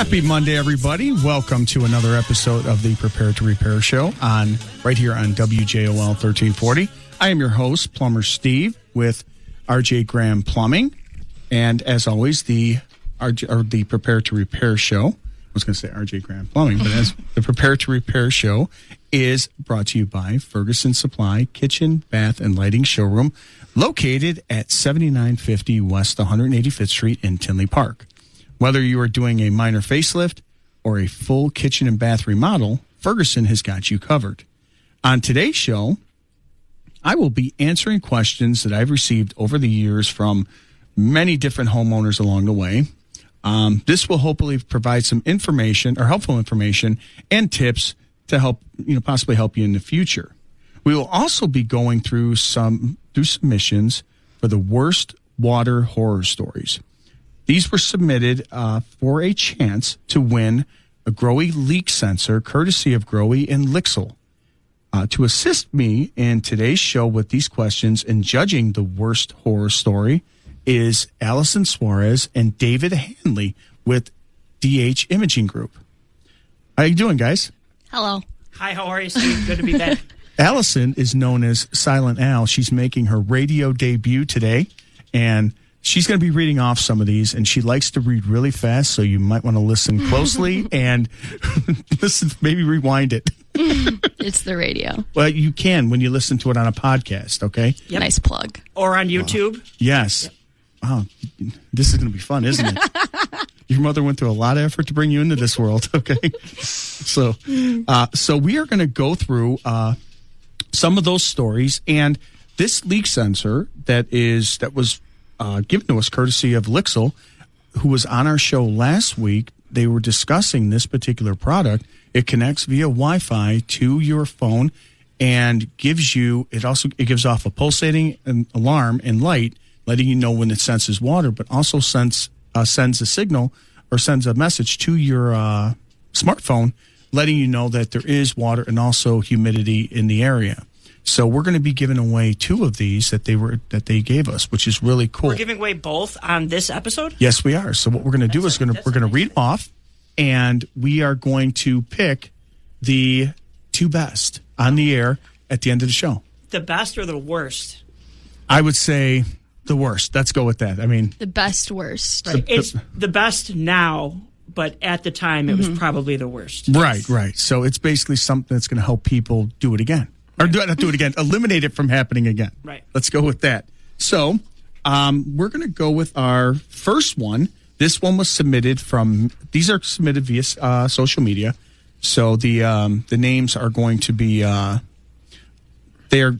Happy Monday, everybody. Welcome to another episode of the Prepare to Repair show right here on WJOL 1340. I am your host, Plumber Steve, with RJ Graham Plumbing. And as always, the Prepare to Repair show, I was going to say RJ Graham Plumbing, but as the Prepare to Repair show is brought to you by Ferguson Supply Kitchen, Bath, and Lighting Showroom, located at 7950 West 185th Street in Tinley Park. Whether you are doing a minor facelift or a full kitchen and bath remodel, Ferguson has got you covered. On today's show, I will be answering questions that I've received over the years from many different homeowners along the way. This will hopefully provide some information or helpful information and tips to help, possibly help you in the future. We will also be going through submissions for the worst water horror stories. These were submitted for a chance to win a Growy leak sensor, courtesy of Growy and Lixel. To assist me in today's show with these questions and judging the worst horror story is Allison Suarez and David Hanley with DH Imaging Group. How you doing, guys? Hello. Hi, how are you, Steve? Good to be back. Allison is known as Silent Al. She's making her radio debut today, and she's going to be reading off some of these, and she likes to read really fast, so you might want to listen closely and listen, maybe rewind it. It's the radio. Well, you can when you listen to it on a podcast, okay? Yep. Nice plug. Or on YouTube. Yes. Yep. Wow, this is going to be fun, isn't it? Your mother went through a lot of effort to bring you into this world, okay? So we are going to go through some of those stories, and this leak sensor that was given to us courtesy of Lixel, who was on our show last week. They were discussing this particular product. It connects via Wi-Fi to your phone and gives off a pulsating alarm and light, letting you know when it senses water, but also sends a signal or sends a message to your smartphone, letting you know that there is water and also humidity in the area. So we're going to be giving away two of these that they gave us, which is really cool. We're giving away both on this episode? Yes, we are. So what we're going to do is we're going to read off, and we are going to pick the two best on the air at the end of the show. The best or the worst? I would say the worst. Let's go with that. I mean, the best worst. Right. It's the best now, but at the time it was probably the worst. Right. So it's basically something that's going to help people do it again. Or not do it again. Eliminate it from happening again. Right. Let's go with that. So we're going to go with our first one. This one was submitted these are submitted via social media. So the names are going to be, they're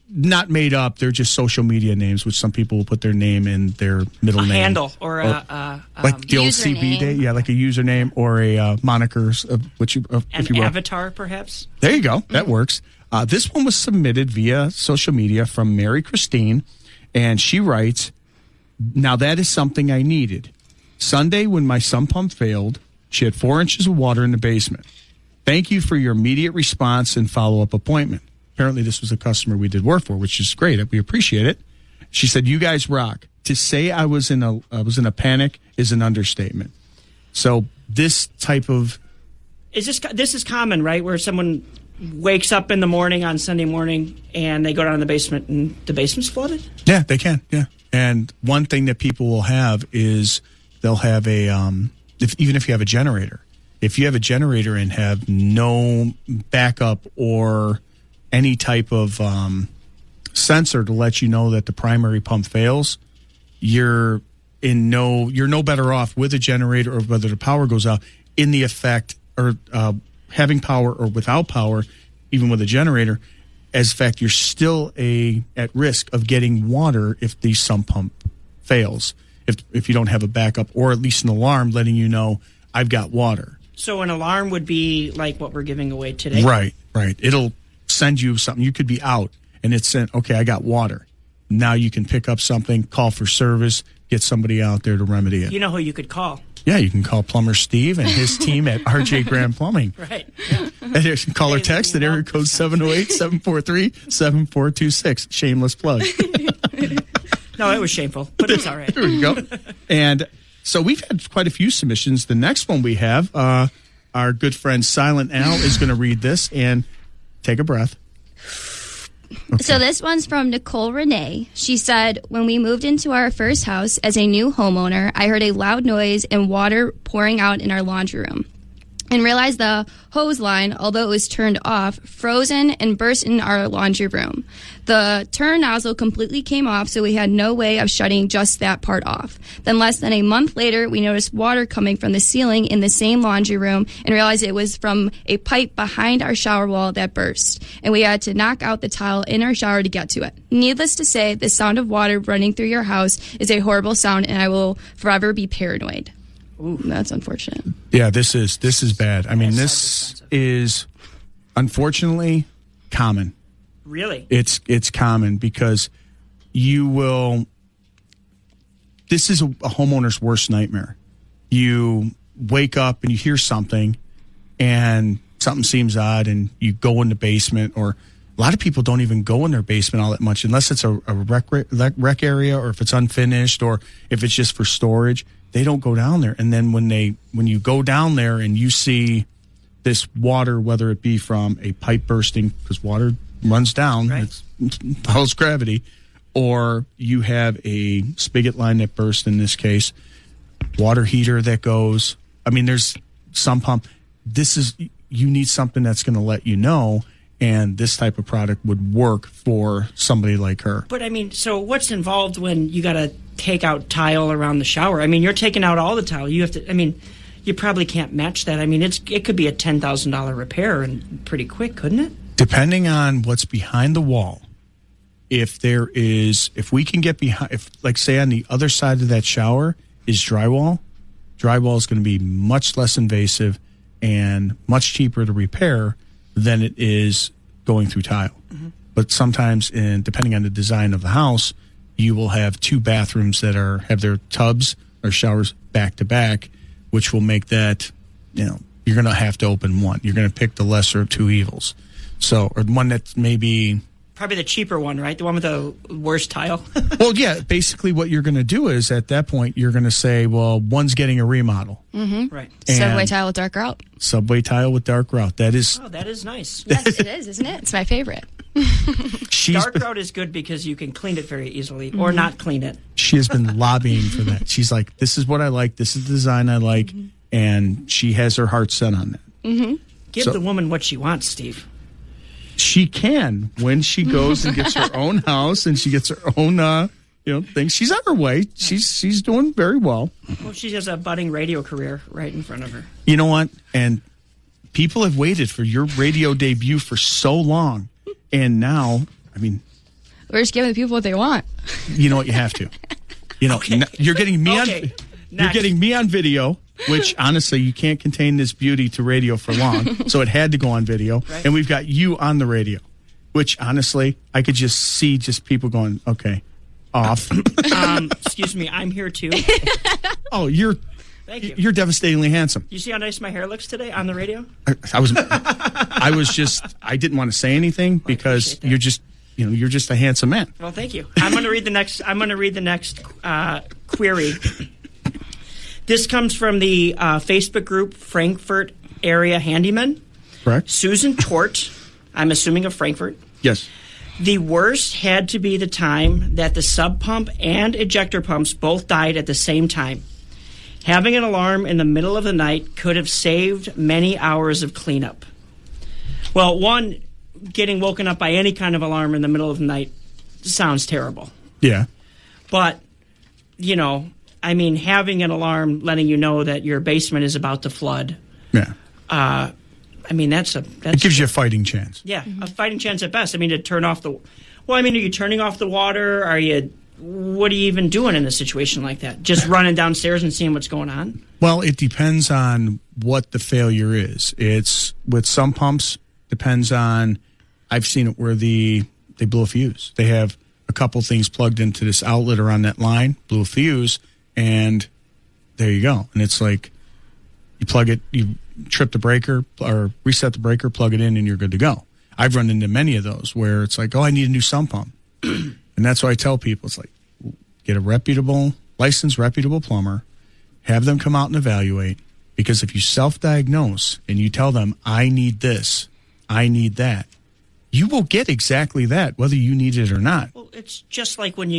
not made up. They're just social media names, which some people will put their name in their middle name. Handle or like the old CB day. Yeah, like a username or a moniker, if you will. Avatar, perhaps. There you go. That works. This one was submitted via social media from Mary Christine, and she writes, "Now that is something I needed. Sunday, when my sump pump failed, she had 4 inches of water in the basement. Thank you for your immediate response and follow-up appointment." Apparently, this was a customer we did work for, which is great. We appreciate it. She said, "You guys rock. To say I was in a panic is an understatement." So this type of this is common, right? Where someone wakes up in the morning on Sunday morning and they go down in the basement and the basement's flooded? Yeah, they can. Yeah. And one thing that people will have is they'll have even if you have a generator, if you have a generator and have no backup or any type of sensor to let you know that the primary pump fails, you're no better off with a generator or whether the power goes out in the effect or having power or without power, even with a generator, as fact you're still at risk of getting water if the sump pump fails. If you don't have a backup or at least an alarm letting you know I've got water. So an alarm would be like what we're giving away today? Right. It'll send you something. You could be out and it's sent, okay, I got water. Now you can pick up something, call for service, get somebody out there to remedy it. You know who you could call? Yeah, you can call Plumber Steve and his team at RJ Graham Plumbing. Right. Yeah. And you can call or text at area code 708-743-7426. Shameless plug. No, it was shameful, but it's all right. There we go. And So we've had quite a few submissions. The next one we have, our good friend Silent Al is going to read this, and take a breath. Okay. So this one's from Nicole Renee. She said, when we moved into our first house as a new homeowner, I heard a loud noise and water pouring out in our laundry room, and realized the hose line, although it was turned off, frozen and burst in our laundry room. The turn nozzle completely came off, so we had no way of shutting just that part off. Then less than a month later, we noticed water coming from the ceiling in the same laundry room and realized it was from a pipe behind our shower wall that burst, and we had to knock out the tile in our shower to get to it. Needless to say, the sound of water running through your house is a horrible sound, and I will forever be paranoid. Ooh, that's unfortunate. Yeah, this is bad. I mean, this is unfortunately common. Really? It's common because you will. This is a homeowner's worst nightmare. You wake up and you hear something, and something seems odd, and you go in the basement. Or a lot of people don't even go in their basement all that much unless it's a rec area, or if it's unfinished, or if it's just for storage. They don't go down there. And then when you go down there and you see this water, whether it be from a pipe bursting, because water runs down, right. It follows gravity, or you have a spigot line that burst, in this case, water heater that goes. I mean, there's some pump. You need something that's going to let you know, and this type of product would work for somebody like her. But I mean, so what's involved when you got to take out tile around the shower? I mean, you're taking out all the tile. You have to. I mean, you probably can't match that. I mean, it could be a $10,000 repair and pretty quick, couldn't it? Depending on what's behind the wall, if we can get behind, if like say on the other side of that shower is drywall is going to be much less invasive and much cheaper to repair than it is going through tile. Mm-hmm. But sometimes, depending on the design of the house, you will have two bathrooms that have their tubs or showers back to back, which will make that, you're going to have to open one. You're going to pick the lesser of two evils. So, or one that's maybe... Probably the cheaper one, right? The one with the worst tile? Well, yeah. Basically, what you're going to do is, at that point, you're going to say, well, one's getting a remodel. Mm-hmm. Right. Subway tile with dark grout. Subway tile with dark grout. That is... Oh, that is nice. Yes, it is, isn't it? It's my favorite. Dark grout is good because you can clean it very easily, or not clean it. She has been lobbying for that. She's like, this is what I like. This is the design I like. And she has her heart set on that. Mm-hmm. Give the woman what she wants, Steve. She can when she goes and gets her own house and she gets her own thing. She's on her way. She's doing very well. Well, she has a budding radio career right in front of her. You know what? And people have waited for your radio debut for so long, and now, I mean, we're just giving the people what they want. You know what? You have to. Okay. You're getting me Okay. You're getting me on video. Which, honestly, you can't contain this beauty to radio for long. So it had to go on video. Right. And we've got you on the radio. Which, honestly, I could just see people going, okay, off. Excuse me, I'm here too. Oh, Thank you. You're devastatingly handsome. You see how nice my hair looks today on the radio? I didn't want to say anything because you're just a handsome man. Well, thank you. I'm going to read the next query. This comes from the Facebook group Frankfurt Area Handyman. Correct. Susan Tort, I'm assuming of Frankfurt. Yes. The worst had to be the time that the sub pump and ejector pumps both died at the same time. Having an alarm in the middle of the night could have saved many hours of cleanup. Well, one, getting woken up by any kind of alarm in the middle of the night sounds terrible. Yeah. But, having an alarm letting you know that your basement is about to flood. Yeah. It gives you a fighting chance. Yeah, a fighting chance at best. To turn off are you turning off the water? What are you even doing in a situation like that? Just running downstairs and seeing what's going on? Well, it depends on what the failure is. It's with some pumps, depends on, I've seen it where they blew a fuse. They have a couple things plugged into this outlet or on that line, blew a fuse, and there you go. And it's like you plug it, you trip the breaker or reset the breaker, plug it in, and you're good to go. I've run into many of those where it's like, oh, I need a new sump pump. And that's why I tell people, it's like, get a licensed, reputable plumber have them come out and evaluate, because if you self-diagnose and you tell them, I need this, I need that, you will get exactly that, whether you need it or not. Well, it's just like when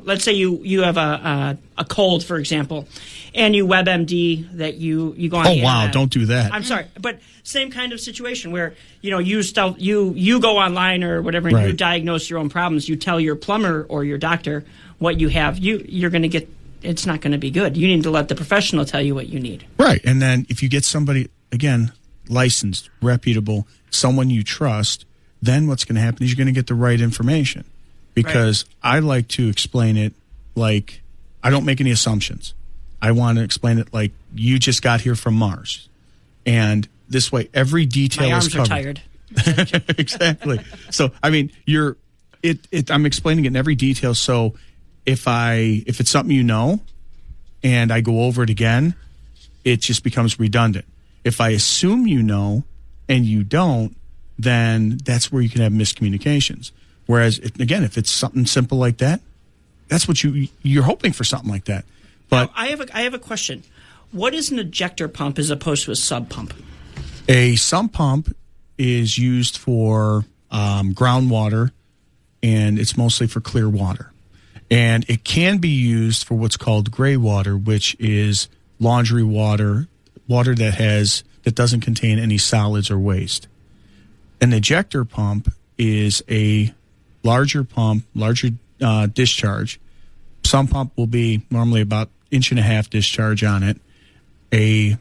let's say you have a cold, for example, and you WebMD that you go on. Oh, wow, don't do that. I'm sorry, but same kind of situation where, you go online or whatever and you diagnose your own problems. You tell your plumber or your doctor what you have. You're going to get, it's not going to be good. You need to let the professional tell you what you need. Right. And then if you get somebody, again, licensed, reputable, someone you trust, then what's going to happen is you're going to get the right information. Because I like to explain it like, I don't make any assumptions. I want to explain it like you just got here from Mars. And this way, every detail is covered. My arms are tired. Exactly. So, I mean, I'm explaining it in every detail. So if it's something you know and I go over it again, it just becomes redundant. If I assume you know and you don't, then that's where you can have miscommunications. Whereas, again, if it's something simple like that, that's what you're hoping for, something like that. But now, I have a question. What is an ejector pump as opposed to a sub pump? A sump pump is used for groundwater, and it's mostly for clear water. And it can be used for what's called gray water, which is laundry water that doesn't contain any solids or waste. An ejector pump is a larger pump, larger discharge. Sump pump will be normally about 1.5 inch discharge on it. A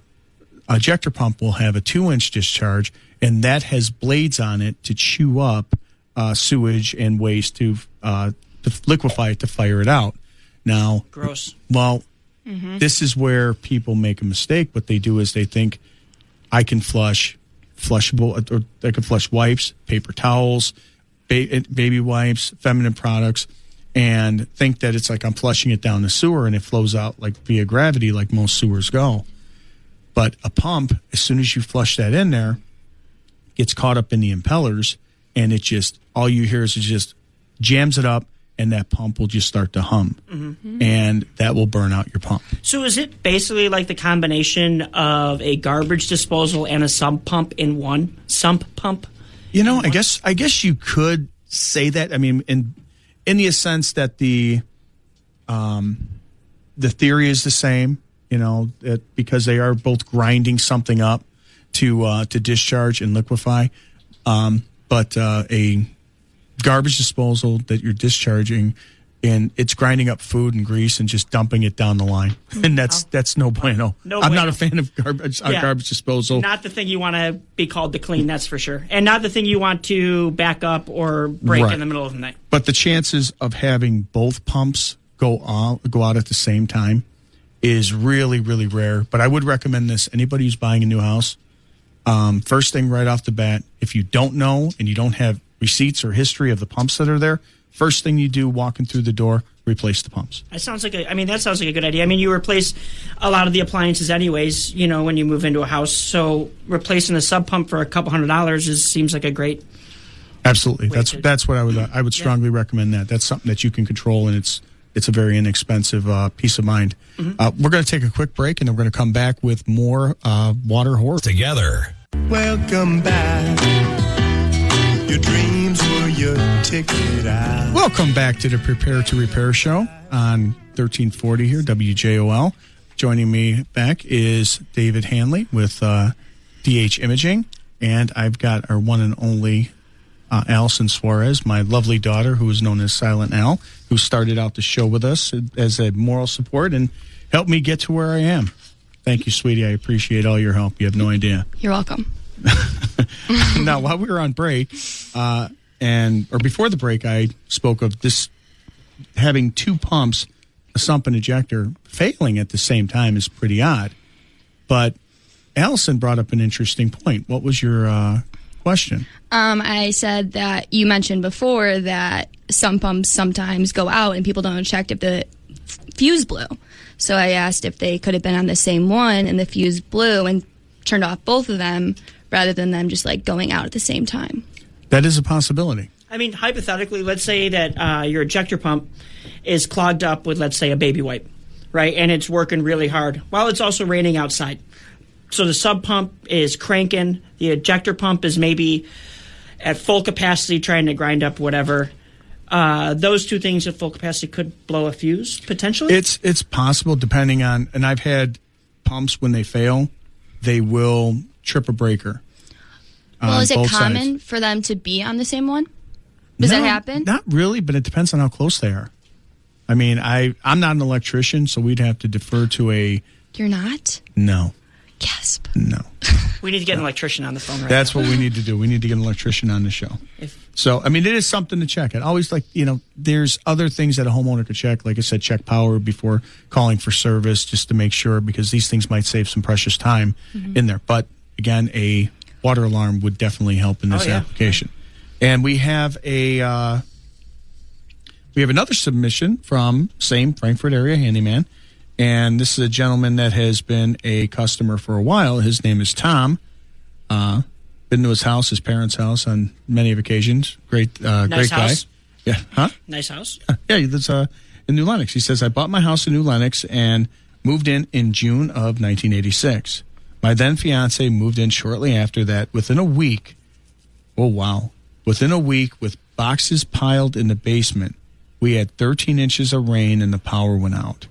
ejector pump will have a 2-inch discharge, and that has blades on it to chew up sewage and waste to liquefy it, to fire it out. Now, gross. Well, this is where people make a mistake. What they do is they think, I can flushable, or they can flush wipes, paper towels, baby wipes, feminine products, and think that it's like I'm flushing it down the sewer and it flows out like via gravity, like most sewers go. But a pump, as soon as you flush that in there, gets caught up in the impellers, and it just, all you hear is it just jams it up, and that pump will just start to hum. Mm-hmm. And that will burn out your pump. So is it basically like the combination of a garbage disposal and a sump pump in one? Sump pump? I guess you could say that. I mean, in the sense that the theory is the same, because they are both grinding something up to discharge and liquefy. But a garbage disposal that you're discharging, and it's grinding up food and grease and just dumping it down the line, and that's no bueno. I'm not a fan of garbage disposal. Not the thing you want to be called to clean, that's for sure, and not the thing you want to back up or break in the middle of the night. But the chances of having both pumps go out at the same time is really, really rare. But I would recommend this. Anybody who's buying a new house, first thing right off the bat, if you don't know and you don't have receipts or history of the pumps that are there, first thing you do walking through the door, replace the pumps. That sounds like a good idea. I mean, you replace a lot of the appliances anyways, when you move into a house. So replacing a sub pump for $200 seems like a great. Absolutely. That's what I would strongly recommend that. That's something that you can control, and it's a very inexpensive peace of mind. Mm-hmm. We're going to take a quick break, and then we're going to come back with more water horror. Together. Welcome back. Your dreams were your ticket out. Welcome back to the Prepare to Repair show on 1340 here, WJOL. Joining me back is David Hanley with DH Imaging, and I've got our one and only Allison Suarez, my lovely daughter, who is known as Silent Al, who started out the show with us as a moral support and helped me get to where I am. Thank you, sweetie. I appreciate all your help. You have no idea. You're welcome. Now, while we were on break, or before the break, I spoke of this having two pumps, a sump and ejector, failing at the same time is pretty odd. But Allison brought up an interesting point. What was your question? I said that you mentioned before that some pumps sometimes go out and people don't check if the fuse blew. So I asked if they could have been on the same one and the fuse blew and turned off both of them, rather than them just like going out at the same time. That is a possibility. I mean, hypothetically, let's say that your ejector pump is clogged up with, let's say, a baby wipe. right? And it's working really hard while it's also raining outside. So the sub pump is cranking. The ejector pump is maybe at full capacity trying to grind up whatever. Those two things at full capacity could blow a fuse, potentially? It's possible, depending on, and I've had pumps when they fail, they will trip a breaker. Well, is it common sides. for them to be on the same one? Does that happen? Not really, but it depends on how close they are. I mean, I'm not an electrician, so we'd have to defer to a... You're not? No. Gasp. No. We need to get an electrician on the phone right That's now. what we need to do. We need to get an electrician on the show. So, I mean, it is something to check. I always there's other things that a homeowner could check. Like I said, check power before calling for service just to make sure, because these things might save some precious time in there. But, again, a water alarm would definitely help in this application. And we have another submission from same Frankfurt area handyman. And this is a gentleman that has been a customer for a while. His name is Tom. Been to his house, his parents' house, on many of occasions. Great great guy. House. Yeah, huh? Nice house. Yeah, he lives in New Lenox. He says, I bought my house in New Lenox and moved in June of 1986. My then fiance moved in shortly after that. Within a week, with boxes piled in the basement, we had 13 inches of rain and the power went out.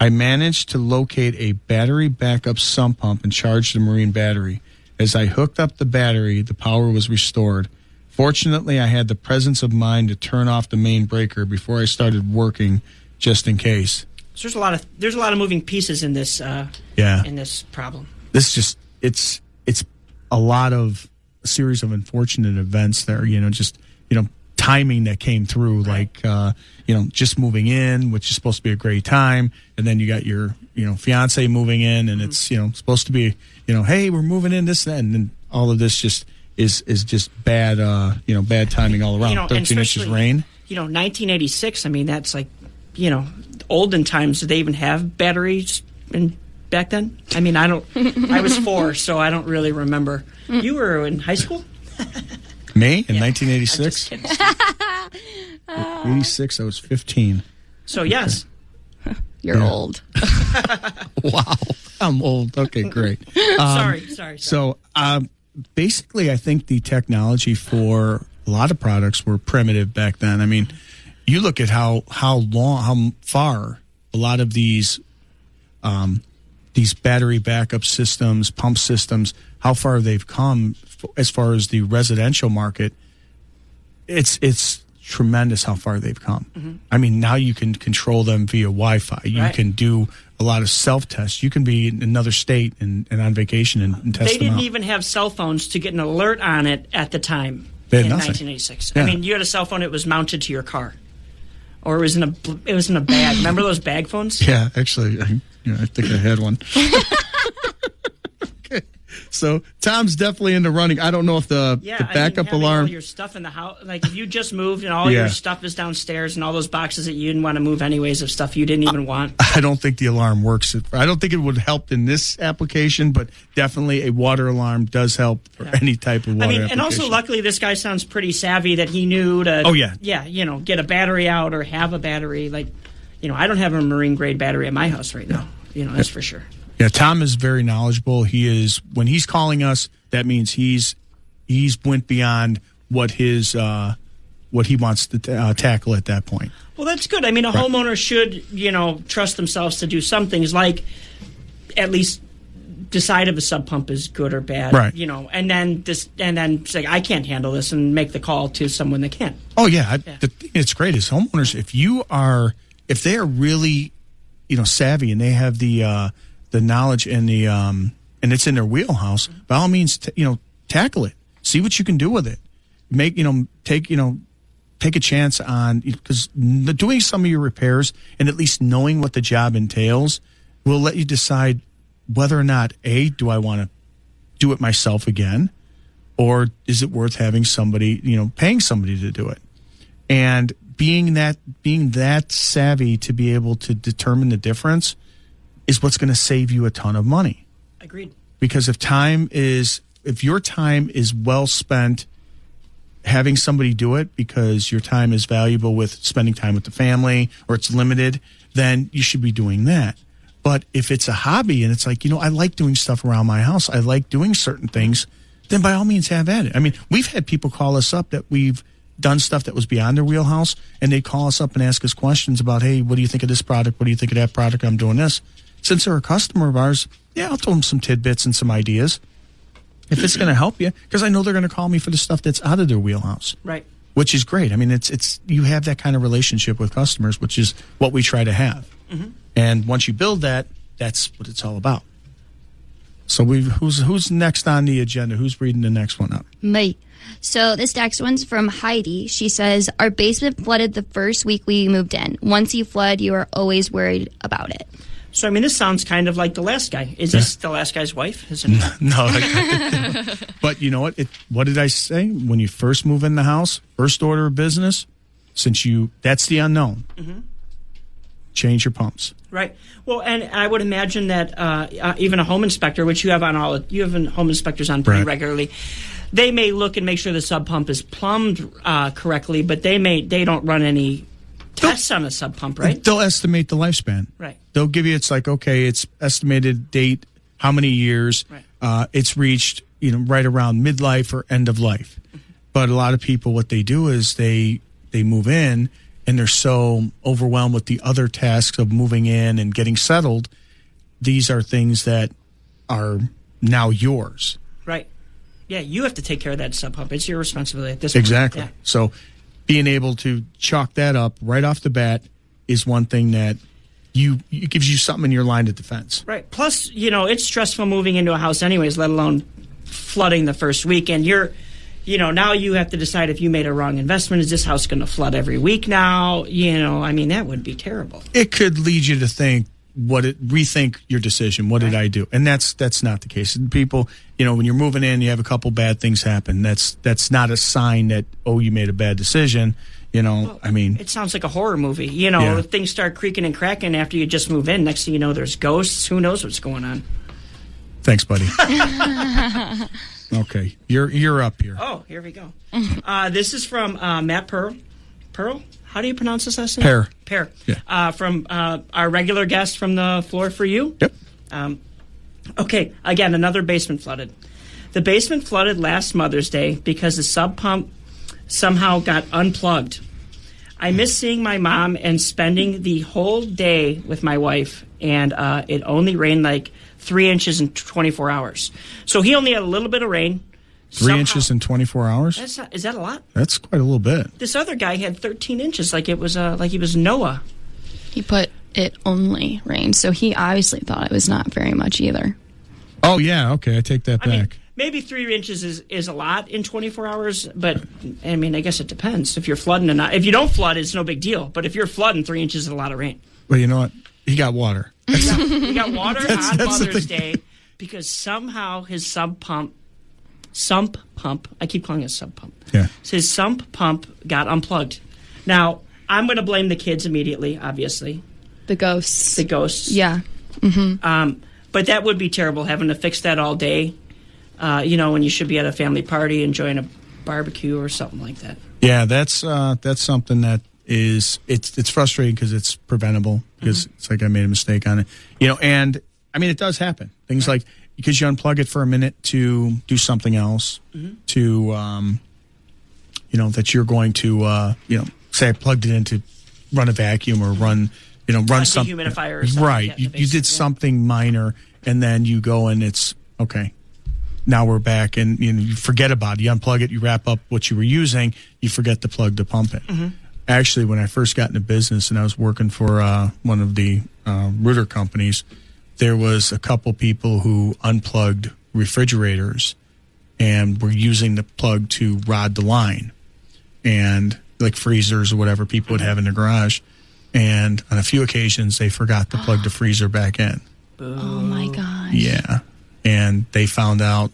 I managed to locate a battery backup sump pump and charged the marine battery. As I hooked up the battery, the power was restored. Fortunately, I had the presence of mind to turn off the main breaker before I started working, just in case. So there's a lot of moving pieces in this in this problem. It's a series of unfortunate events there, timing that came through, right. Just moving in, which is supposed to be a great time, and then you got your fiance moving in, and it's supposed to be hey, we're moving in, this and then all of this just is just bad bad timing all around. 13 inches rain. 1986. I mean, that's like olden times. Did they even have batteries back then? I mean, I was 4, so I don't really remember. You were in high school. Me in 1986. 86. I was 15. So yes. You're old. Wow, I'm old. Okay, great. Sorry. So basically, I think the technology for a lot of products were primitive back then. I mean, you look at how far a lot of these battery backup systems, pump systems, how far they've come as far as the residential market. It's tremendous how far they've come. Mm-hmm. I mean, now you can control them via Wi-Fi. You can do a lot of self-tests. You can be in another state and on vacation and test them out. They didn't even have cell phones to get an alert on it at the time in 1986. Yeah. I mean, you had a cell phone, it was mounted to your car. Or it was in a bag. Remember those bag phones? Yeah, actually, I think I had one. Okay. So Tom's definitely in the running. I don't know if the backup alarm. All your stuff in the house, like if you just moved and all your stuff is downstairs and all those boxes that you didn't want to move anyways of stuff you didn't even want. I don't think the alarm works. I don't think it would help in this application, but definitely a water alarm does help for any type of water application. And also luckily this guy sounds pretty savvy that he knew to get a battery out or have a battery. Like, I don't have a marine grade battery at my house right now. That's for sure. Yeah, Tom is very knowledgeable. He is, when he's calling us, that means he's went beyond what he wants to tackle at that point. Well, that's good. I mean, a homeowner should, trust themselves to do some things like at least decide if a sub pump is good or bad, right? And then say, I can't handle this, and make the call to someone that can. Oh yeah, the thing that's great is homeowners. If they are really, savvy and they have the knowledge and and it's in their wheelhouse, by all means, tackle it. See what you can do with it. Take a chance on, because doing some of your repairs and at least knowing what the job entails will let you decide whether or not, A, do I want to do it myself again, or is it worth having somebody, paying somebody to do it? And being that savvy to be able to determine the difference is what's going to save you a ton of money. Agreed. Because if your time is well spent having somebody do it, because your time is valuable with spending time with the family, or it's limited, then you should be doing that. But if it's a hobby and it's like, I like doing stuff around my house, I like doing certain things, then by all means have at it. I mean, we've had people call us up that we've done stuff that was beyond their wheelhouse, and they call us up and ask us questions about, hey, what do you think of this product? What do you think of that product? I'm doing this. Since they're a customer of ours, I'll tell them some tidbits and some ideas if it's going to help you, because I know they're going to call me for the stuff that's out of their wheelhouse. Right. Which is great. I mean, it's you have that kind of relationship with customers, which is what we try to have. Mm-hmm. And once you build that, that's what it's all about. So who's next on the agenda? Who's reading the next one up? Me. So this next one's from Heidi. She says, our basement flooded the first week we moved in. Once you flood, you are always worried about it. So, I mean, this sounds kind of like the last guy. Is this the last guy's wife? Is it? No. But you know what? What did I say? When you first move in the house, first order of business, that's the unknown. Mm-hmm. Change your pumps. Right. Well, and I would imagine that even a home inspector, which you have home inspectors on pretty regularly, they may look and make sure the sub pump is plumbed correctly, but they don't run any tests on a sub pump, right? They'll estimate the lifespan. Right. They'll give you, it's like, okay, it's estimated date, how many years, it's reached, right around midlife or end of life. Mm-hmm. But a lot of people, what they do is they move in and they're so overwhelmed with the other tasks of moving in and getting settled. These are things that are now yours. Right. Yeah, you have to take care of that sub pump. It's your responsibility at this point. Exactly. Yeah. So being able to chalk that up right off the bat is one thing that it gives you something in your line of defense. Right. Plus, it's stressful moving into a house anyways, let alone flooding the first week. And now you have to decide if you made a wrong investment. Is this house going to flood every week now? I mean, that would be terrible. It could lead you to think, rethink your decision. What did I do? And that's not the case. People, when you're moving in, you have a couple bad things happen. That's not a sign that, you made a bad decision. Well, I mean, it sounds like a horror movie. Things start creaking and cracking after you just move in. Next thing you know, there's ghosts. Who knows what's going on? Thanks, buddy. Okay, you're up here. Oh, here we go. This is from Matt Pearl. Pearl? How do you pronounce this last name? Pear. Yeah. From our regular guest from the Floor for You. Yep. Okay, again, another basement flooded. The basement flooded last Mother's Day because the sub pump somehow got unplugged. I miss seeing my mom and spending the whole day with my wife, and it only rained like 3 inches in 24 hours. So he only had a little bit of rain. 3 inches in 24 hours? Is that a lot? That's quite a little bit. This other guy had 13 inches, like he was Noah. He put it only rained, so he obviously thought it was not very much either. Oh, yeah, okay, I take that back. Mean, maybe 3 inches is a lot in 24 hours, but, I mean, I guess it depends. If you're flooding or not. If you don't flood, it's no big deal. But if you're flooding, 3 inches is a lot of rain. Well, you know what? He got water. He got water on Mother's Day because somehow his sump pump, I keep calling it sump pump. Yeah. So his sump pump got unplugged. Now, I'm going to blame the kids immediately, obviously. The ghosts. Yeah. Mm-hmm. But that would be terrible, having to fix that all day, when you should be at a family party enjoying a barbecue or something like that. Yeah, that's something that is, it's frustrating because it's preventable, because it's like I made a mistake on it. And, I mean, it does happen. Things like, because you unplug it for a minute to do something else, to, that you're going to, say I plugged it in to run a vacuum or run something. Dehumidifier or something. Right. You did something minor, and then you go and it's, okay, now we're back, and you forget about it. You unplug it, you wrap up what you were using, you forget to plug the pump in. Mm-hmm. Actually, when I first got into business and I was working for one of the router companies, there was a couple people who unplugged refrigerators and were using the plug to rod the line, and like freezers or whatever people would have in their garage. And on a few occasions, they forgot to plug the freezer back in. Oh, my gosh. Yeah. And they found out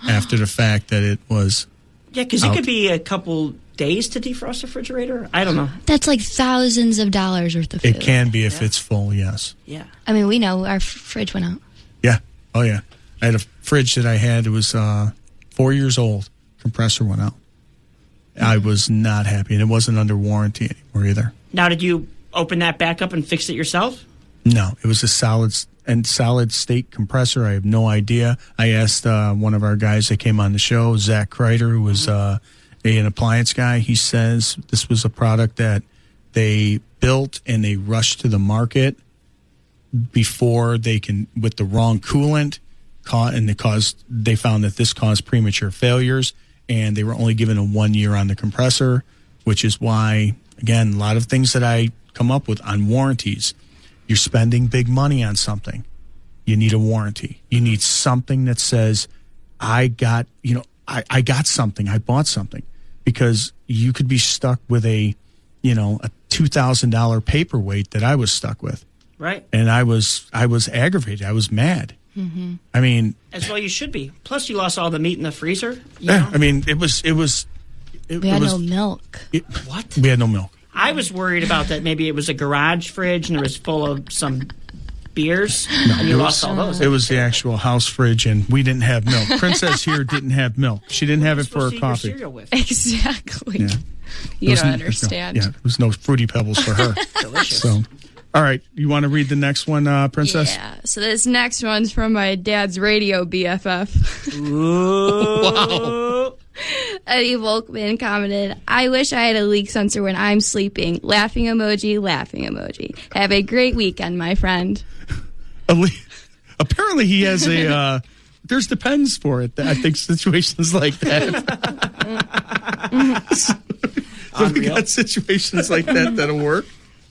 after the fact that it was because it could be a couple days to defrost a refrigerator. I don't know. That's like thousands of dollars worth of food. It can be if it's full, yes. Yeah. I mean, we know our fridge went out. Yeah. Oh, yeah. I had a fridge that I had. It was 4 years old. Compressor went out. I was not happy, and it wasn't under warranty anymore either. Now, did you open that back up and fix it yourself? No, it was a solid state compressor. I have no idea. I asked one of our guys that came on the show, Zach Kreider, who was an appliance guy. He says this was a product that they built and they rushed to the market before they can, with the wrong coolant, and they found that this caused premature failures, and they were only given a 1 year on the compressor, which is why, again, a lot of things that I come up with on warranties. You're spending big money on something. You need a warranty. You need something that says, I got something. I bought something. Because you could be stuck with a $2,000 paperweight that I was stuck with. Right. And I was aggravated. I was mad. Mm-hmm. I mean, as well you should be. Plus, you lost all the meat in the freezer. Yeah, I mean, it was. We had no milk. What? We had no milk. I was worried about that. Maybe it was a garage fridge and it was full of some beers, and you lost all those. It was the actual house fridge, and we didn't have milk. Princess here didn't have milk. She didn't have it for her coffee. Exactly. Yeah. You don't understand. There was no Fruity Pebbles for her. Delicious. So, all right, you want to read the next one, Princess? Yeah. So this next one's from my dad's radio BFF. Ooh. Wow. Eddie Volkman commented, I wish I had a leak sensor when I'm sleeping. Laughing emoji, laughing emoji. Have a great weekend, my friend. Apparently he has a, there's the pens for it. I think situations like that. So we got situations like that'll work.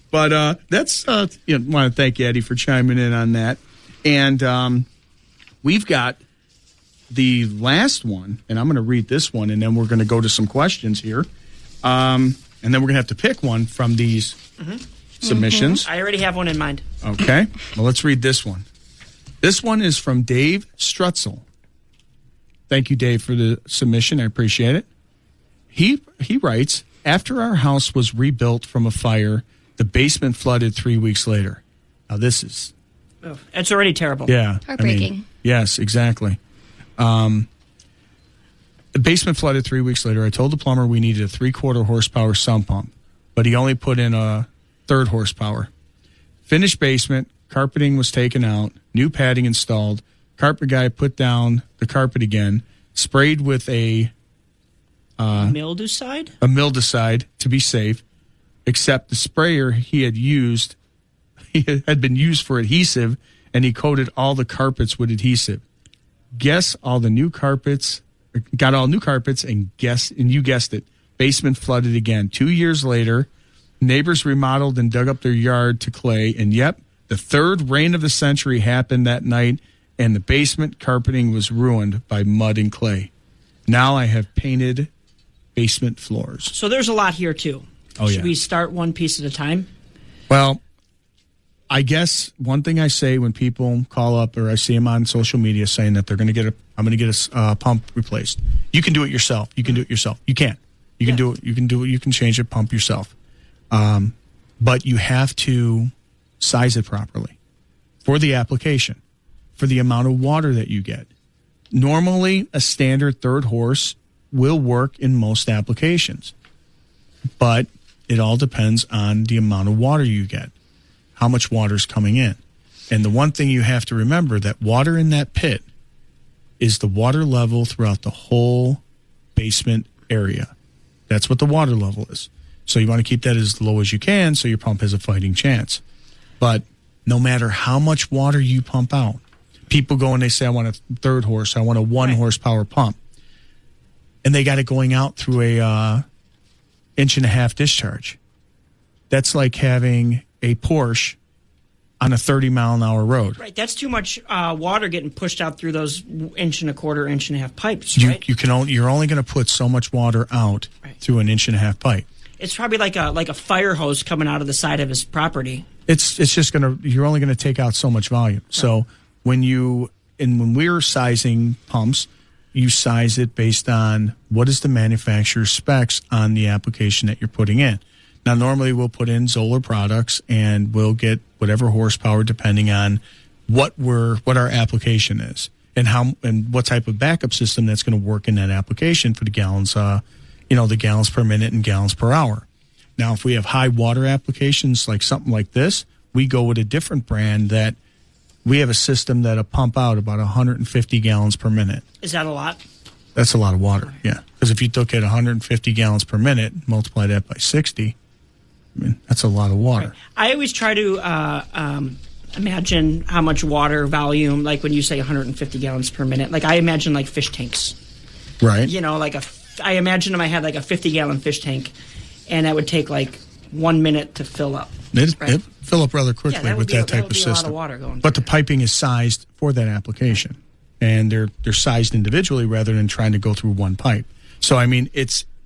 But that's, I want to thank you, Eddie, for chiming in on that. And we've got the last one, and I'm going to read this one, and then we're going to go to some questions here. And then we're going to have to pick one from these submissions. I already have one in mind. Okay. Well, let's read this one. This one is from Dave Strutzel. Thank you, Dave, for the submission. I appreciate it. He writes, after our house was rebuilt from a fire, the basement flooded 3 weeks later. Now, this is... Oh, it's already terrible. Yeah. Heartbreaking. Yes, exactly. The basement flooded 3 weeks later. I told the plumber we needed a 3/4 horsepower sump pump, but he only put in a 1/3 horsepower. Finished basement, carpeting was taken out, new padding installed. Carpet guy put down the carpet again, sprayed with a mildewcide to be safe, except the sprayer he had been used for adhesive, and he coated all the carpets with adhesive. Got all new carpets, and you guessed it, basement flooded again. 2 years later, neighbors remodeled and dug up their yard to clay, and yep, the third rain of the century happened that night, and the basement carpeting was ruined by mud and clay. Now I have painted basement floors. So there's a lot here, too. Oh, Should we start one piece at a time? Well, I guess one thing I say when people call up or I see them on social media saying that I'm going to get a pump replaced. You can do it yourself. You can do it yourself. You can. You can do it. You can do it. You can change the pump yourself. But you have to size it properly for the application, for the amount of water that you get. Normally, a standard 1/3 horse will work in most applications, but it all depends on the amount of water you get, how much water is coming in. And the one thing you have to remember, that water in that pit is the water level throughout the whole basement area. That's what the water level is. So you want to keep that as low as you can so your pump has a fighting chance. But no matter how much water you pump out, people go and they say, I want a 1/3 horse, I want a 1 horsepower pump. And they got it going out through a 1.5-inch discharge. That's like having a Porsche on a 30-mile-an-hour road. Right, that's too much water getting pushed out through those 1.25 inch, 1.5 pipes, right? You're only going to put so much water out through an 1.5-inch pipe. It's probably like a fire hose coming out of the side of his property. It's just you're only going to take out so much volume. Right. So when we're sizing pumps, you size it based on what is the manufacturer's specs on the application that you're putting in. Now, normally we'll put in Zoller products and we'll get whatever horsepower depending on what our application is and what type of backup system that's going to work in that application for the gallons, the gallons per minute and gallons per hour. Now, if we have high water applications like something like this, we go with a different brand that we have a system that'll pump out about 150 gallons per minute. Is that a lot? That's a lot of water, yeah. Because if you look at 150 gallons per minute, multiply that by 60, I mean, that's a lot of water. Right. I always try to imagine how much water volume, like when you say 150 gallons per minute, like I imagine like fish tanks. Right. You know, like I imagine if I had like a 50-gallon fish tank, and that would take like 1 minute to fill up. It fill up rather quickly with that type of system. A lot of water going but the piping is sized for that application, and they're sized individually rather than trying to go through one pipe. So I mean,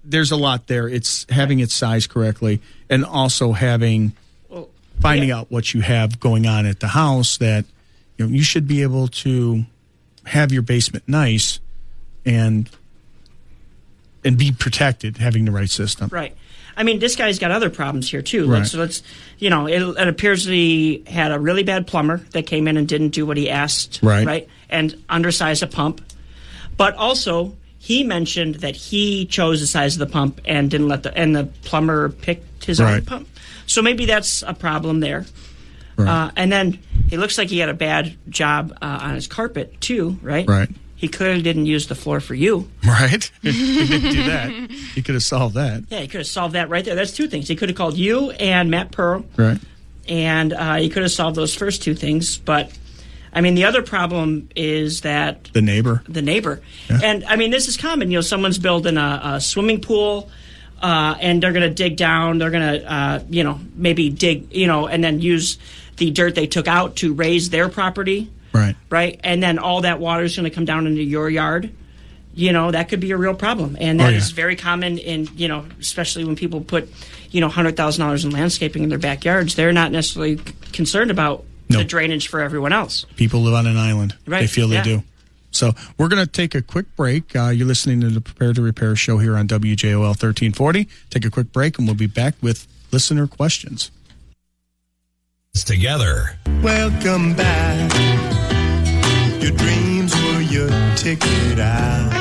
there's a lot there. It's having it sized correctly, and also finding out what you have going on at the house. That you should be able to have your basement nice and be protected, having the right system. Right. I mean, this guy's got other problems here, too. Right. So it appears that he had a really bad plumber that came in and didn't do what he asked. Right. And undersized a pump. But also, he mentioned that he chose the size of the pump and didn't and the plumber picked his own pump. So maybe that's a problem there. Right. And then it looks like he had a bad job on his carpet, too, right? Right. He clearly didn't use the floor for you. Right. He didn't do that. He could have solved that. Yeah, he could have solved that right there. That's two things. He could have called you and Matt Pearl. Right. And he could have solved those first two things. But, I mean, the other problem is that... The neighbor. Yeah. And, I mean, this is common. Someone's building a swimming pool, and they're going to dig down. They're going to, maybe dig, and then use the dirt they took out to raise their property. Right. And then all that water is going to come down into your yard. That could be a real problem. And that is very common in, especially when people put, $100,000 in landscaping in their backyards. They're not necessarily concerned about the drainage for everyone else. People live on an island. Right. They feel they do. So we're going to take a quick break. You're listening to the Prepare to Repair show here on WJOL 1340. Take a quick break, and we'll be back with listener questions. Together. Welcome back. Your dreams were your ticket out.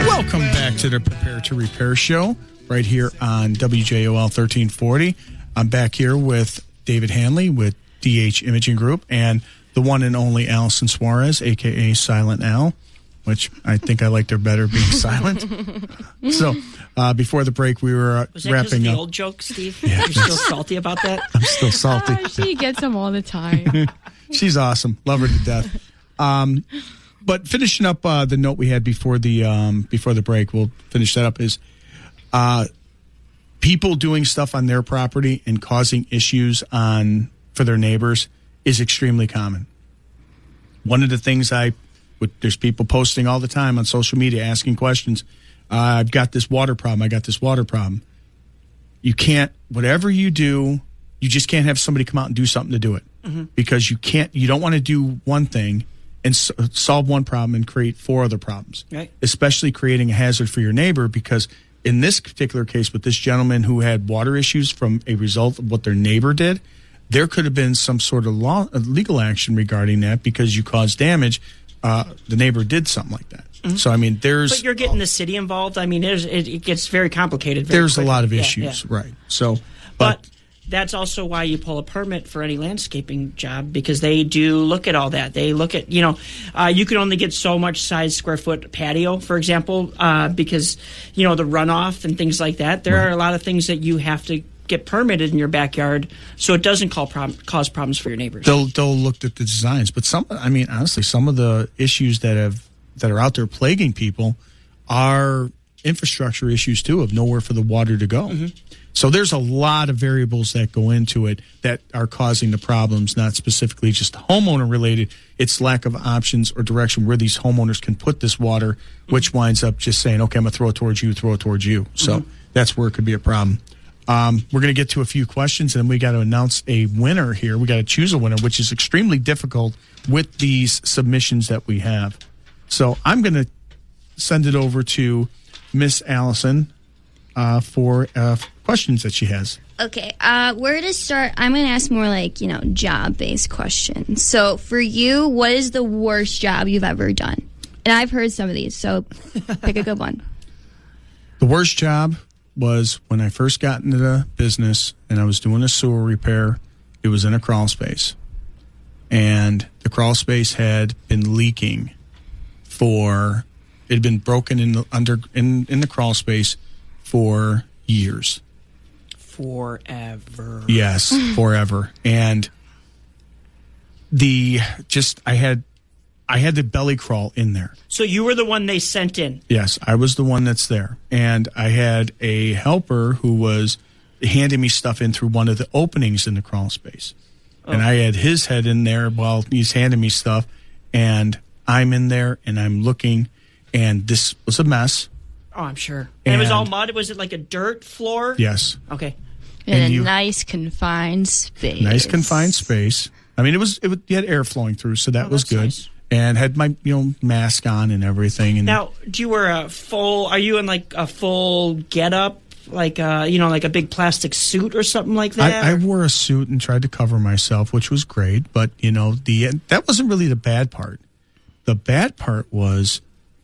Welcome back to the Prepare to Repair show right here on WJOL 1340. I'm back here with David Hanley with DH Imaging Group and the one and only Allison Suarez, a.k.a. Silent Al, which I think I liked her better being silent. So before the break, we were Was that wrapping the up. old joke, Steve? Yeah. You're still salty about that? I'm still salty. She gets them all the time. She's awesome. Love her to death. But finishing up the note we had before the break, we'll finish that up, is people doing stuff on their property and causing issues for their neighbors is extremely common. One of the things there's people posting all the time on social media asking questions. I've got this water problem. I got this water problem. You can't, whatever you do, you just can't have somebody come out and do something to do it. Mm-hmm. Because you don't want to do one thing and solve one problem and create four other problems. Right. Especially creating a hazard for your neighbor, because in this particular case with this gentleman who had water issues from a result of what their neighbor did, there could have been some sort of legal action regarding that because you caused damage. The neighbor did something like that. Mm-hmm. So, I mean, But you're getting the city involved. I mean, it gets very complicated. There's a lot of issues, right. So, but that's also why you pull a permit for any landscaping job, because they do look at all that. They look at, you can only get so much size square foot patio, for example, because, the runoff and things like that. There are a lot of things that you have to get permitted in your backyard so it doesn't cause problems for your neighbors. They'll look at the designs. But honestly, some of the issues that are out there plaguing people are infrastructure issues, too, of nowhere for the water to go. Mm-hmm. So there's a lot of variables that go into it that are causing the problems, not specifically just homeowner related. It's lack of options or direction where these homeowners can put this water, which winds up just saying, okay, I'm going to throw it towards you. So that's where it could be a problem. We're going to get to a few questions, and then we got to announce a winner here. We got to choose a winner, which is extremely difficult with these submissions that we have. So I'm going to send it over to Miss Allison for questions that she has. Okay, where to start? I'm going to ask more like, job-based questions. So for you, what is the worst job you've ever done? And I've heard some of these, so pick a good one. The worst job was when I first got into the business and I was doing a sewer repair. It was in a crawl space. And the crawl space had been leaking it had been broken in the crawl space for years. Forever. Yes, forever. And I had the belly crawl in there. So you were the one they sent in? Yes, I was the one that's there. And I had a helper who was handing me stuff in through one of the openings in the crawl space. And I had his head in there while he's handing me stuff. And I'm in there and I'm looking, and this was a mess. Oh, I'm sure. And it was all mud? Was it like a dirt floor? Yes. Okay. In a nice confined space. Nice confined space. I mean, you had air flowing through, so that was good. Nice. And had my mask on and everything. And now, do you wear are you in like a full getup? Like like a big plastic suit or something like that? I wore a suit and tried to cover myself, which was great. But, that wasn't really the bad part. The bad part was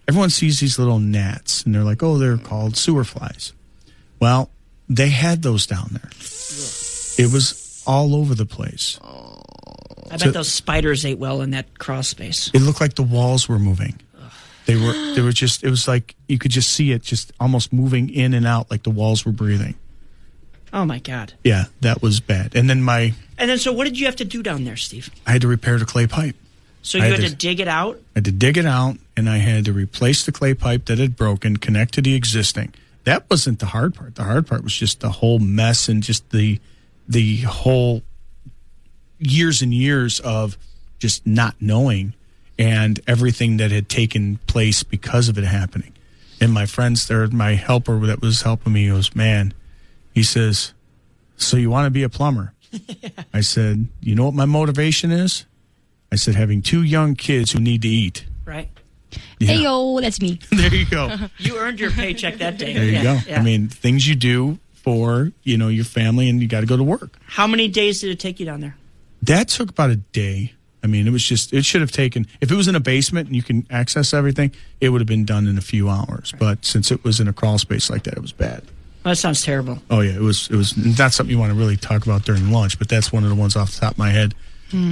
everyone sees these little gnats, and they're like, oh, they're called sewer flies. Well, they had those down there. It was all over the place. I bet those spiders ate well in that crawl space. It looked like the walls were moving. They were just, it was like you could just see it just almost moving in and out like the walls were breathing. Oh, my God. Yeah, that was bad. And then so what did you have to do down there, Steve? I had to repair the clay pipe. So you had to dig it out? I had to dig it out, and I had to replace the clay pipe that had broken, connect to the existing. That wasn't the hard part. The hard part was just the whole mess and just the whole years and years of just not knowing and everything that had taken place because of it happening. And my friends there, my helper that was helping me goes, man, he says, so you want to be a plumber? I said, you know what my motivation is? I said, having 2 young kids who need to eat. Right. Yeah. Hey, yo, that's me. There you go. You earned your paycheck that day. There you go. Yeah. I mean, things you do for, your family, and you got to go to work. How many days did it take you down there? That took about a day. I mean, it should have taken, if it was in a basement and you can access everything, it would have been done in a few hours. Right. But since it was in a crawl space like that, it was bad. Well, that sounds terrible. Oh, yeah. It was not something you want to really talk about during lunch, but that's one of the ones off the top of my head.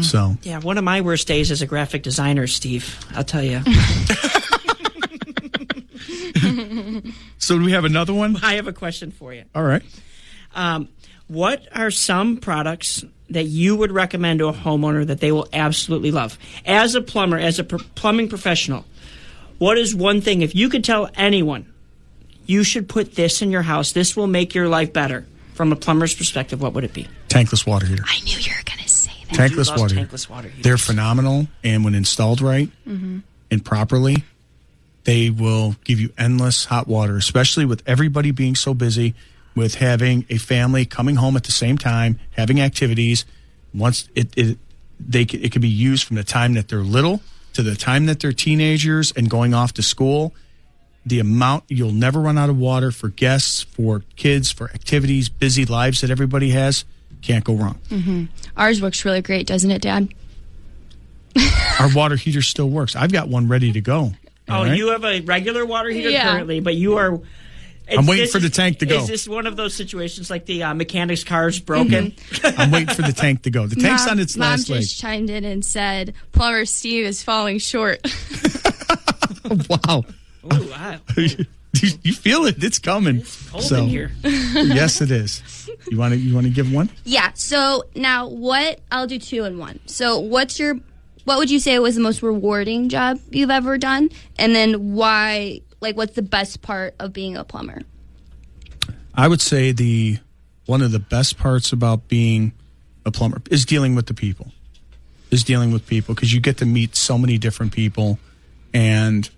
So yeah, one of my worst days as a graphic designer, Steve, I'll tell you. So do we have another one? I have a question for you. All right. What are some products that you would recommend to a homeowner that they will absolutely love? As a plumber, as a plumbing professional, what is one thing, if you could tell anyone, you should put this in your house, this will make your life better, from a plumber's perspective, what would it be? Tankless water heater. I knew you were going to say that. Tankless water heater. They're phenomenal, and when installed right and properly, they will give you endless hot water, especially with everybody being so busy with having a family coming home at the same time, having activities. Once it can be used from the time that they're little to the time that they're teenagers and going off to school. The amount, you'll never run out of water for guests, for kids, for activities, busy lives that everybody has. Can't go wrong. Mm-hmm. Ours works really great, doesn't it, Dad? Our water heater still works. I've got one ready to go. Oh, right? You have a regular water heater currently, but you are... I'm waiting for the tank to go. Is this one of those situations like the mechanic's car's broken? I'm waiting for the tank to go. The tank's on its last leg. Mom just chimed in and said, Plumber Steve is falling short. Wow. Ooh, wow. You feel it. It's coming. It's cold in here. Yes, it is. You want to give one? Yeah. So now I'll do 2 in 1. So what would you say was the most rewarding job you've ever done? And then why, what's the best part of being a plumber? I would say one of the best parts about being a plumber is dealing with the people. Because you get to meet so many different people and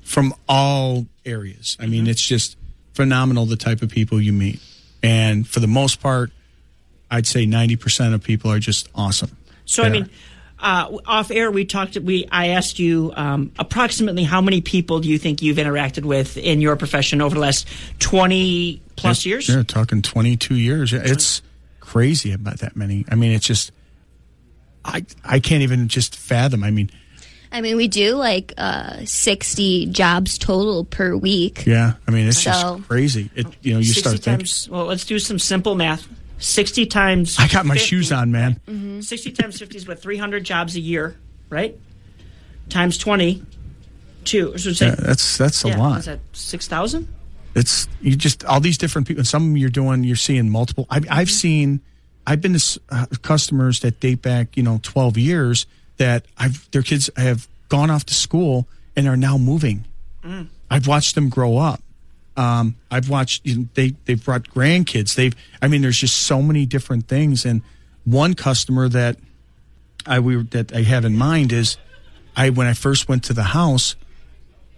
from all areas. I mean, it's just phenomenal the type of people you meet. And for the most part, I'd say 90% of people are just awesome. So, I mean, off air, I asked you approximately how many people do you think you've interacted with in your profession over the last 20 plus years? Yeah, talking 22 years. It's crazy about that many. I mean, it's just, I can't even just fathom. I mean, I mean, we do like 60 jobs total per week. Yeah, I mean, it's just crazy. You 60 start thinking. Well, let's do some simple math. 60 times I got my 50, shoes on, man. Right? Mm-hmm. 60 times 50 is what, 300 jobs a year, right? Times 20, that's a lot. Is that 6,000? It's all these different people. Some of them you're seeing multiple. I've been to customers that date back, 12 years that their kids have gone off to school and are now moving. I've watched them grow up. I've watched they've brought grandkids. There's just so many different things. And one customer that I have in mind is when I first went to the house,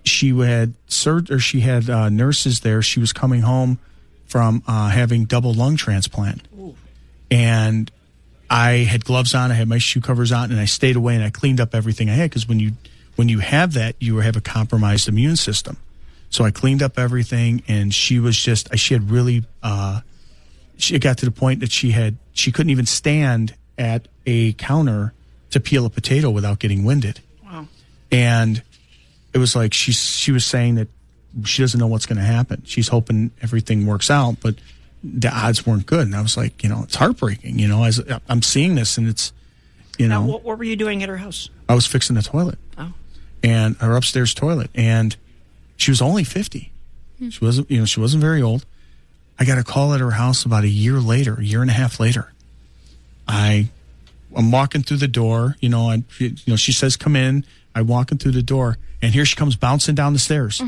she had nurses there. She was coming home from having double lung transplant. Ooh. And I had gloves on, I had my shoe covers on, and I stayed away and I cleaned up everything I had because when you have that, you have a compromised immune system. So I cleaned up everything, and she had really she got to the point that she couldn't even stand at a counter to peel a potato without getting winded. Wow. And it was like she was saying that she doesn't know what's going to happen. She's hoping everything works out, but the odds weren't good. And I was like, it's heartbreaking, as I'm seeing this, and it's, Now, what were you doing at her house? I was fixing the toilet. Oh. And her upstairs toilet. And she was only 50. She wasn't very old. I got a call at her house about a year and a half later. I'm walking through the door, she says, come in. I walk in through the door, and here she comes bouncing down the stairs,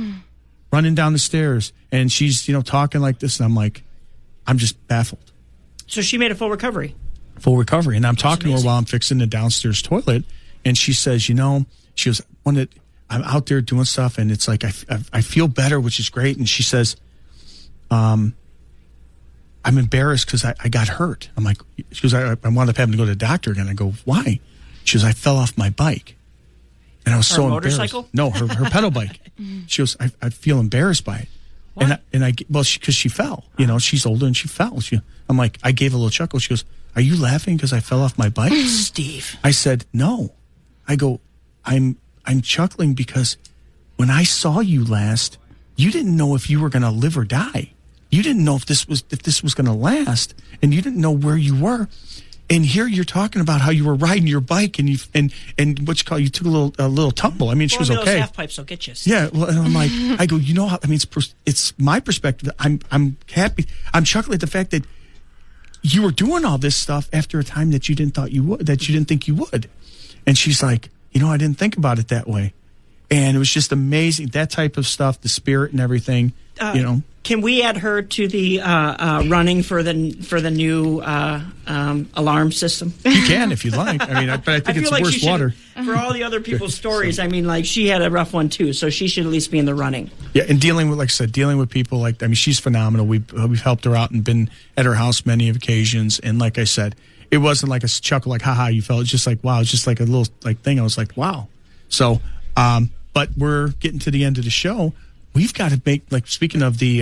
running down the stairs. And she's, talking like this. And I'm like, I'm just baffled. So she made a full recovery. And I'm talking to her while I'm fixing the downstairs toilet. And she says, she goes, I'm out there doing stuff, and it's like I feel better, which is great. And she says, I'm embarrassed because I got hurt. I'm like, she goes, I wound up having to go to the doctor again. I go, why? She goes, I fell off my bike. And I was so embarrassed. Motorcycle? No, her pedal bike. She goes, I feel embarrassed by it. What? Because she fell. She's older and she fell. I'm like, I gave a little chuckle. She goes, are you laughing because I fell off my bike? Steve. I said, no. I go, I'm chuckling because when I saw you last, you didn't know if you were going to live or die. You didn't know if this was going to last, and you didn't know where you were. And here you're talking about how you were riding your bike and you took a little tumble. I mean, she was okay. Those half pipes will get you. Yeah, well, and I'm like, I go, how? I mean, it's my perspective. I'm happy. I'm chuckling at the fact that you were doing all this stuff after a time that you didn't think you would. And she's like, I didn't think about it that way. And it was just amazing, that type of stuff, the spirit and everything. Can we add her to the running for the new alarm system? You can if you'd like. I mean, but I think it's like worse water. For all the other people's stories, she had a rough one too, so she should at least be in the running. Yeah, and dealing with people she's phenomenal. We've helped her out and been at her house many occasions. And like I said, it wasn't like a chuckle, like haha, you felt. It's just like wow, it's just like a little thing. I was like wow. So, but we're getting to the end of the show. We've got to make, speaking of the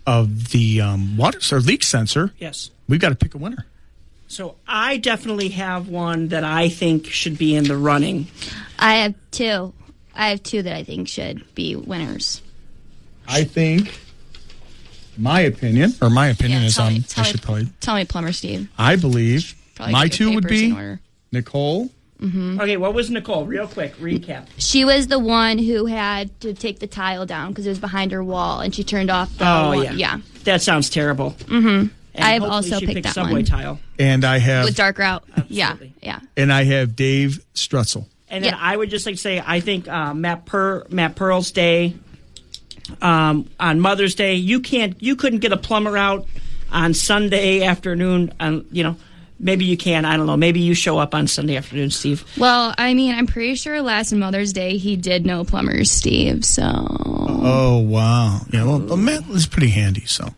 water or leak sensor. Yes. We've got to pick a winner. So I definitely have one that I think should be in the running. I have two that I think should be winners. I think my opinion is I should probably tell me, Plumber Steve. I believe Probably my two would be Nicole. Mm-hmm. Okay, what was Nicole? Real quick, recap. She was the one who had to take the tile down because it was behind her wall, and she turned off the wall. Yeah. That sounds terrible. Mm-hmm. I've also picked that subway one. Tile. And I have... With dark route. Absolutely. Yeah. And I have Dave Strutzel. And then I would just like to say, I think Matt Pearl's Day, on Mother's Day, you couldn't get a plumber out on Sunday afternoon, Maybe you can. I don't know. Maybe you show up on Sunday afternoon, Steve. Well, I'm pretty sure last Mother's Day he did know plumbers, Steve. So. Oh wow! Yeah. Well, Matt was pretty handy. So.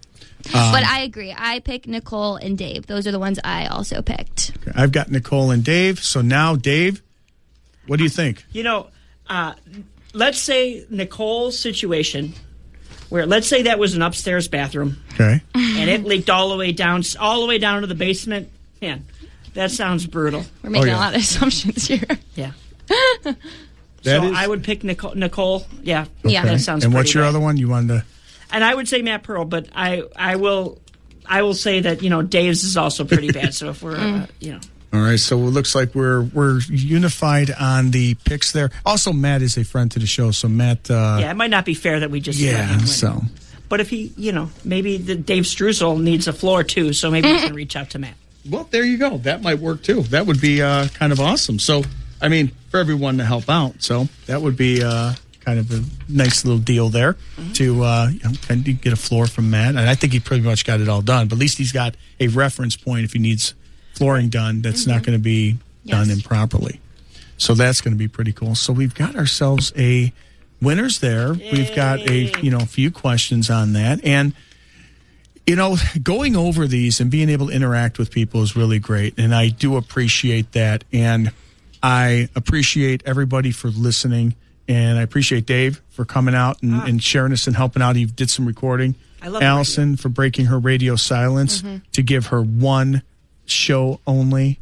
But I agree. I picked Nicole and Dave. Those are the ones I also picked. Okay. I've got Nicole and Dave. So now, Dave, what do you think? Let's say Nicole's situation, where let's say that was an upstairs bathroom. Okay. And it leaked all the way down to the basement. Man, that sounds brutal. We're making a lot of assumptions here. Yeah. I would pick Nicole. Yeah. Okay. Yeah. That sounds And pretty what's your bad. other one? You wanted to... And I would say Matt Pearl, but I will say that Dave's is also pretty bad. So if we're All right, so it looks like we're unified on the picks there. Also, Matt is a friend to the show, so Matt... it might not be fair that we just let him win. so... But if he, maybe Dave Streusel needs a floor too, so maybe we can reach out to Matt. Well, there you go. That might work too. That would be kind of awesome. So, I mean, for everyone to help out. So that would be kind of a nice little deal there to kind of get a floor from Matt. And I think he pretty much got it all done. But at least he's got a reference point if he needs flooring done that's not going to be done improperly. So that's going to be pretty cool. So we've got ourselves a winners there. Yay. We've got a few questions on that. And going over these and being able to interact with people is really great. And I do appreciate that. And I appreciate everybody for listening. And I appreciate Dave for coming out and sharing us and helping out. He did some recording. I love Allison for breaking her radio silence to give her one show only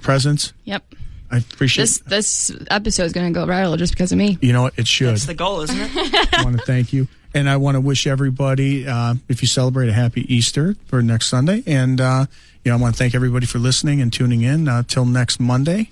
presence. Yep. I appreciate this episode is going to go viral just because of me. You know what? It should. That's the goal, isn't it? I want to thank you. And I want to wish everybody, if you celebrate, a happy Easter for next Sunday. And, I want to thank everybody for listening and tuning in. Till next Monday.